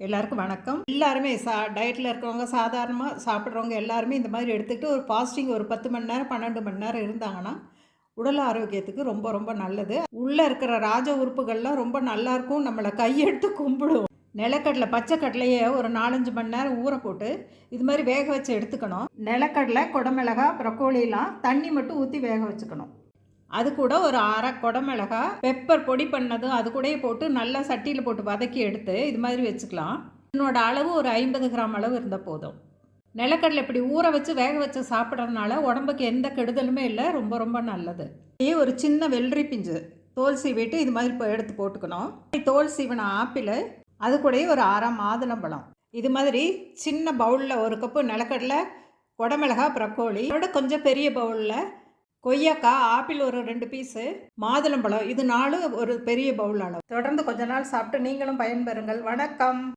எல்லாருக்கும் வணக்கம். எல்லாருமே டயட்டில் இருக்கிறவங்க, சாதாரணமாக சாப்பிட்றவங்க எல்லாருமே இந்த மாதிரி எடுத்துக்கிட்டு ஒரு ஃபாஸ்டிங் ஒரு 10 மணி நேரம் 12 மணி நேரம் இருந்தாங்கன்னா உடல் ஆரோக்கியத்துக்கு ரொம்ப ரொம்ப நல்லது. உள்ளே இருக்கிற ராஜ உறுப்புகள்லாம் ரொம்ப நல்லாயிருக்கும். நம்மளை கையெடுத்து கும்பிடும். நிலக்கடலை பச்சை கடலையே ஒரு 4-5 மணி நேரம் ஊற போட்டு இது மாதிரி வேக வச்சு எடுத்துக்கணும். நிலக்கடலை, குடமிளகா, ப்ரொக்கோலிலாம் தண்ணி மட்டும் ஊற்றி வேக வச்சுக்கணும். அது கூட ஒரு அரை குடமிளகா பெப்பர் பொடி பண்ணதும் அது கூடயே போட்டு நல்லா சட்டியில் போட்டு வதக்கி எடுத்து இது மாதிரி வச்சுக்கலாம். இதனோட அளவு ஒரு 50 கிராம் அளவு இருந்தால் போதும். நிலக்கடலை இப்படி ஊற வச்சு வேக வச்சு சாப்பிட்றதுனால உடம்புக்கு எந்த கெடுதலுமே இல்லை, ரொம்ப ரொம்ப நல்லது. ஒரு சின்ன வெள்ளரி பிஞ்சு தோல் சீவிட்டு இது மாதிரி இப்போ எடுத்து போட்டுக்கணும். தோல் சீவின ஆப்பிள், அது கூடயே ஒரு அரை மாதுளம்பழம். இது மாதிரி சின்ன பவுலில் ஒரு கப்பு நிலக்கடலை, குடமிளகா, ப்ரக்கோலி, அதோட கொஞ்சம் பெரிய பவுலில் கொய்யாக்காய், ஆப்பிள் ஒரு 2 பீஸு, மாதுளம்பழம் இது 4 ஒரு பெரிய பவுல் அளவு. தொடர்ந்து கொஞ்ச நாள் சாப்பிட்டு நீங்களும் பயன்பெறுங்கள். வணக்கம்.